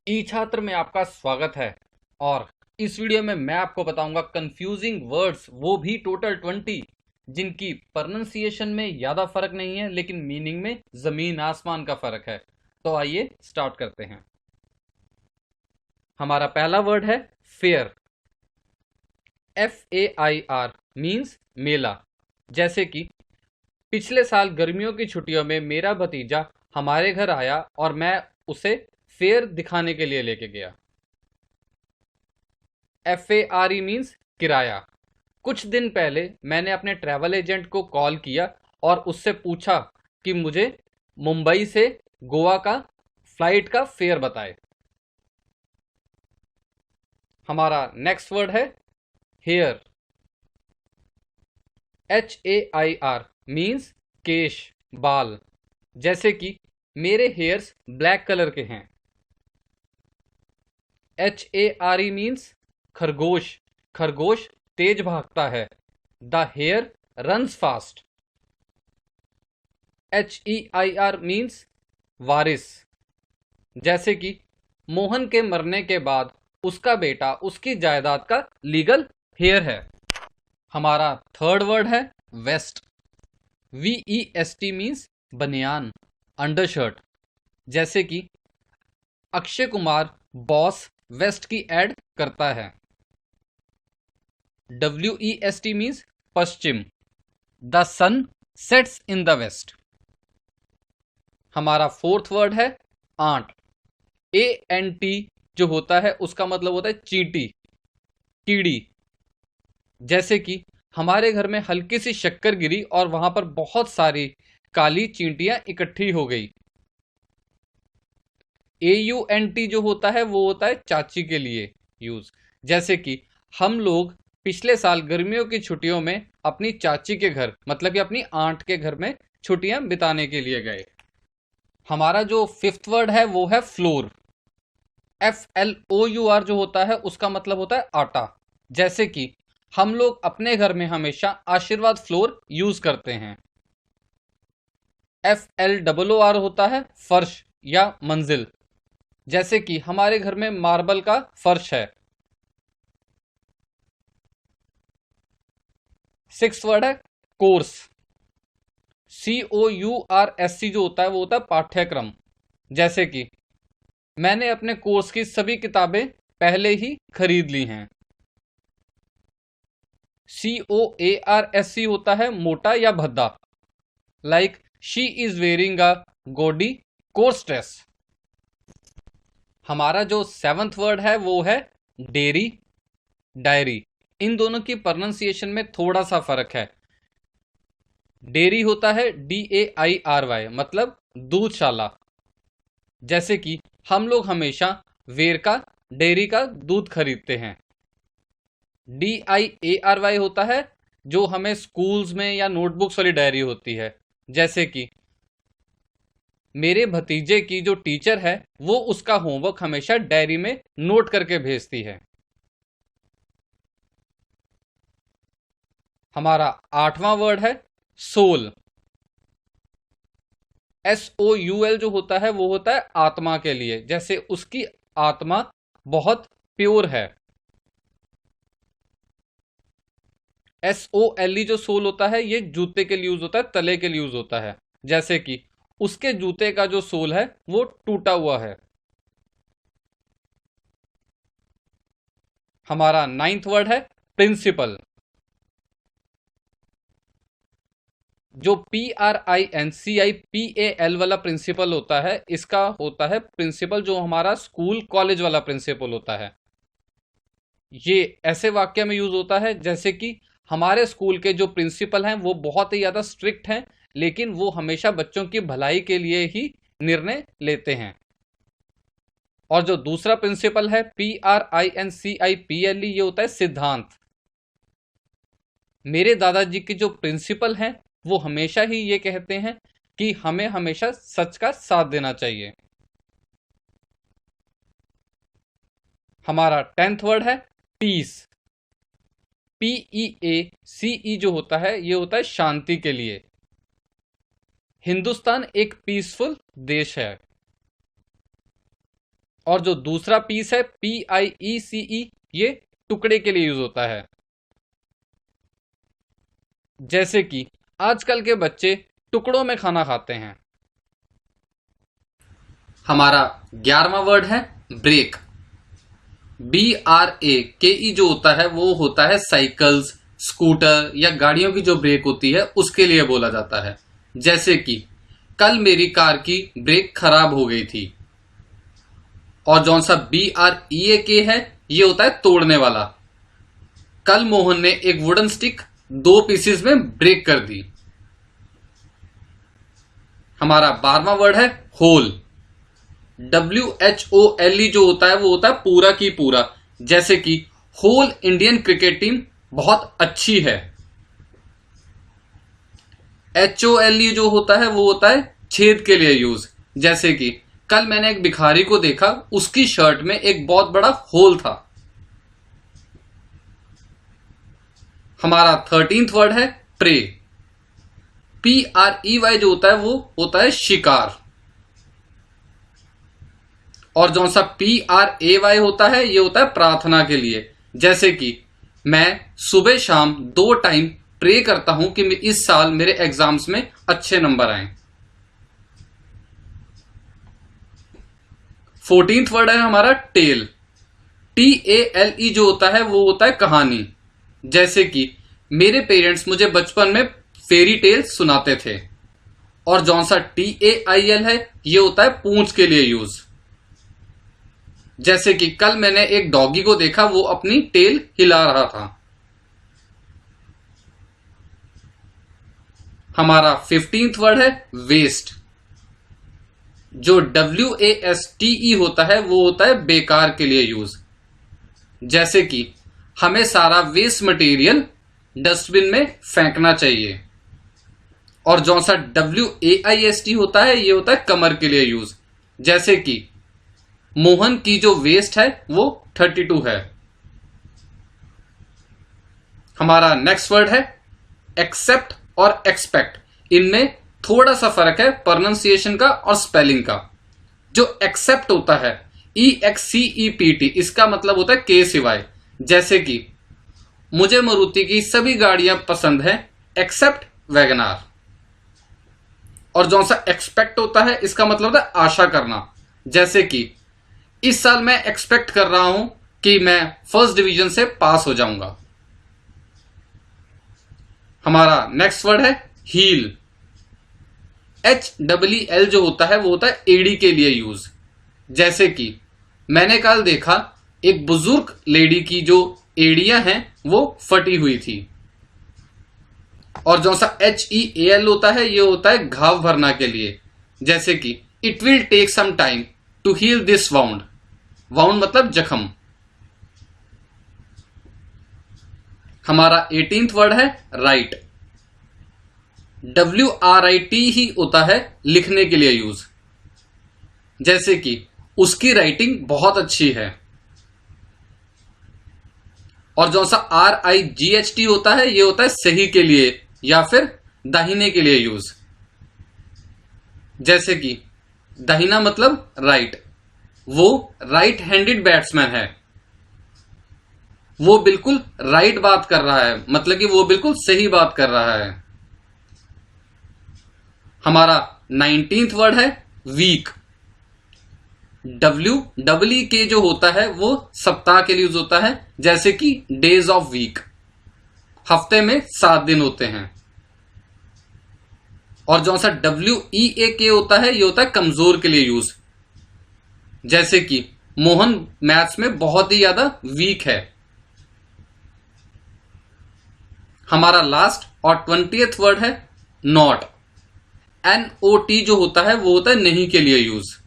ई छात्र में आपका स्वागत है। और इस वीडियो में मैं आपको बताऊंगा कंफ्यूजिंग वर्ड्स, वो भी टोटल 20, जिनकी प्रोनाउंसिएशन में ज़्यादा फर्क नहीं है लेकिन मीनिंग में ज़मीन आसमान का फर्क है। तो आइए स्टार्ट करते हैं। हमारा पहला वर्ड है फेयर। FAIR मीन्स मेला। जैसे कि पिछले साल गर्मियों की छुट्टियों में मेरा भतीजा हमारे घर आया और मैं उसे फेयर दिखाने के लिए लेके गया। FARE मीन्स किराया। कुछ दिन पहले मैंने अपने ट्रैवल एजेंट को कॉल किया और उससे पूछा कि मुझे मुंबई से गोवा का फ्लाइट का फेयर बताए। हमारा नेक्स्ट वर्ड है हेयर। HAIR मीन्स केश, बाल। जैसे कि मेरे हेयर्स ब्लैक कलर के हैं। HARE मीन्स खरगोश। खरगोश तेज भागता है। The hare runs fast. HEIR means वारिस। जैसे कि मोहन के मरने के बाद उसका बेटा उसकी जायदाद का लीगल हेयर है। हमारा थर्ड वर्ड है वेस्ट। VEST मीन्स बनियान, अंडरशर्ट। जैसे कि अक्षय कुमार बॉस वेस्ट की एड करता है। WEST मीन्स पश्चिम। The sun sets in the west. हमारा फोर्थ वर्ड है आंट। ANT जो होता है उसका मतलब होता है चींटी, कीड़ी। जैसे कि हमारे घर में हल्की सी शक्कर गिरी और वहां पर बहुत सारी काली चींटियां इकट्ठी हो गई। AUNT जो होता है वो होता है चाची के लिए यूज। जैसे कि हम लोग पिछले साल गर्मियों की छुट्टियों में अपनी चाची के घर, मतलब कि अपनी आंट के घर में छुट्टियां बिताने के लिए गए। हमारा जो फिफ्थ वर्ड है वो है फ्लोर। FLOUR जो होता है उसका मतलब होता है आटा। जैसे कि हम लोग अपने घर में हमेशा आशीर्वाद फ्लोर यूज करते हैं। FLOOR होता है फर्श या मंजिल। जैसे कि हमारे घर में मार्बल का फर्श है। सिक्स वर्ड है कोर्स। COURSC जो होता है वो होता है पाठ्यक्रम। जैसे कि मैंने अपने कोर्स की सभी किताबें पहले ही खरीद ली हैं। COARSC होता है मोटा या भद्दा। Like she is wearing a गोडी कोर्स ड्रेस। हमारा जो सेवंथ वर्ड है वो है डेयरी, डायरी। इन दोनों की प्रोनाउंसिएशन में थोड़ा सा फर्क है। डेयरी होता है DAIRY, मतलब दूधशाला। जैसे कि हम लोग हमेशा वेरका डेयरी का दूध खरीदते हैं। DIARY होता है जो हमें स्कूल्स में या नोटबुक्स वाली डायरी होती है। जैसे कि मेरे भतीजे की जो टीचर है वो उसका होमवर्क हमेशा डायरी में नोट करके भेजती है। हमारा आठवां वर्ड है सोल। SOUL जो होता है वो होता है आत्मा के लिए। जैसे उसकी आत्मा बहुत प्योर है। SOLE जो सोल होता है ये जूते के लिए यूज होता है, तले के लिए यूज होता है। जैसे कि उसके जूते का जो सोल है वो टूटा हुआ है। हमारा नाइन्थ वर्ड है प्रिंसिपल। जो PRINCIPAL वाला प्रिंसिपल होता है, इसका होता है प्रिंसिपल जो हमारा स्कूल कॉलेज वाला प्रिंसिपल होता है। ये ऐसे वाक्य में यूज होता है जैसे कि हमारे स्कूल के जो प्रिंसिपल हैं वो बहुत ही ज्यादा स्ट्रिक्ट हैं, लेकिन वो हमेशा बच्चों की भलाई के लिए ही निर्णय लेते हैं। और जो दूसरा प्रिंसिपल है PRINCIPLE, ये होता है सिद्धांत। मेरे दादाजी के जो प्रिंसिपल हैं वो हमेशा ही ये कहते हैं कि हमें हमेशा सच का साथ देना चाहिए। हमारा टेंथ वर्ड है पीस। PEACE जो होता है ये होता है शांति के लिए। हिंदुस्तान एक पीसफुल देश है। और जो दूसरा पीस है PIECE, ये टुकड़े के लिए यूज होता है। जैसे कि आजकल के बच्चे टुकड़ों में खाना खाते हैं। हमारा 11वां वर्ड है ब्रेक। BRAKE जो होता है वो होता है साइकिल्स, स्कूटर या गाड़ियों की जो ब्रेक होती है उसके लिए बोला जाता है। जैसे कि कल मेरी कार की ब्रेक खराब हो गई थी। और जौन सा BREAK है ये होता है तोड़ने वाला। कल मोहन ने एक वुडन स्टिक 2 पीसेस में ब्रेक कर दी। हमारा 12वां वर्ड है होल। WHOLE जो होता है वो होता है पूरा की पूरा। जैसे कि होल इंडियन क्रिकेट टीम बहुत अच्छी है। HOLE जो होता है वो होता है छेद के लिए यूज। जैसे कि कल मैंने एक भिखारी को देखा, उसकी शर्ट में एक बहुत बड़ा होल था। हमारा 13th वर्ड है प्रे। PREY जो होता है वो होता है शिकार। और जो सा PRAY होता है ये होता है प्रार्थना के लिए। जैसे कि मैं सुबह शाम 2 टाइम प्रे करता हूं कि इस साल मेरे एग्जाम्स में अच्छे नंबर आए। 14th वर्ड है हमारा टेल। TALE जो होता है वो होता है कहानी। जैसे कि मेरे पेरेंट्स मुझे बचपन में फेरी टेल्स सुनाते थे। और जौन सा TAIL है ये होता है पूंछ के लिए यूज। जैसे कि कल मैंने एक डॉगी को देखा, वो अपनी टेल हिला रहा था। हमारा 15th वर्ड है वेस्ट। जो WASTE होता है वो होता है बेकार के लिए यूज। जैसे कि हमें सारा वेस्ट मटेरियल डस्टबिन में फेंकना चाहिए। और जो सा WAIST होता है ये होता है कमर के लिए यूज। जैसे कि मोहन की जो वेस्ट है वो 32 है। हमारा नेक्स्ट वर्ड है एक्सेप्ट और एक्सपेक्ट। इनमें थोड़ा सा फर्क है प्रोनाउंसिएशन का और स्पेलिंग का। जो एक्सेप्ट होता है EXCEPT, इसका मतलब होता है के सिवाय। जैसे कि मुझे मारुति की सभी गाड़ियां पसंद हैं एक्सेप्ट वैगनार। और जो सा एक्सपेक्ट होता है इसका मतलब होता है आशा करना। जैसे कि इस साल मैं एक्सपेक्ट कर रहा हूं कि मैं फर्स्ट डिवीजन से पास हो जाऊंगा। हमारा नेक्स्ट वर्ड है हील। HEEL जो होता है वो होता है एड़ी के लिए यूज। जैसे कि मैंने कल देखा एक बुजुर्ग लेडी की जो एड़ियां हैं वो फटी हुई थी। और जो सा HEAL होता है ये होता है घाव भरना के लिए। जैसे कि it will take some time to heal this wound. Wound मतलब जख्म। हमारा 18th वर्ड है राइट। WRIT ही होता है लिखने के लिए यूज। जैसे कि उसकी राइटिंग बहुत अच्छी है। और जो सा RIGHT होता है ये होता है सही के लिए या फिर दाहिने के लिए यूज। जैसे कि दाहिना मतलब राइट। वो राइट हैंडेड बैट्समैन है। वो बिल्कुल राइट बात कर रहा है, मतलब कि वो बिल्कुल सही बात कर रहा है। हमारा 19th वर्ड है वीक। WEEK जो होता है वो सप्ताह के लिए यूज होता है। जैसे कि डेज ऑफ वीक, हफ्ते में 7 दिन होते हैं। और जो सा WEAK होता है ये होता है कमजोर के लिए यूज। जैसे कि मोहन मैथ्स में बहुत ही ज्यादा वीक है। हमारा लास्ट और 20th वर्ड है नॉट। NOT जो होता है वो होता है नहीं के लिए यूज।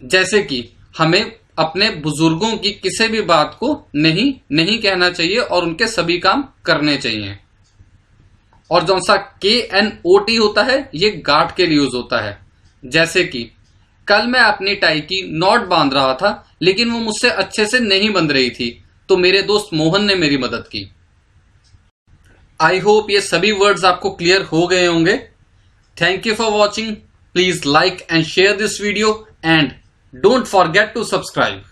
जैसे कि हमें अपने बुजुर्गों की किसी भी बात को नहीं कहना चाहिए और उनके सभी काम करने चाहिए। और जो सा KNOT होता है ये गांठ के लिए यूज होता है। जैसे कि कल मैं अपनी टाई की नॉट बांध रहा था लेकिन वो मुझसे अच्छे से नहीं बंध रही थी, तो मेरे दोस्त मोहन ने मेरी मदद की। आई होप ये सभी वर्ड्स आपको क्लियर हो गए होंगे। Thank you for watching. Please like and share this video and don't forget to subscribe.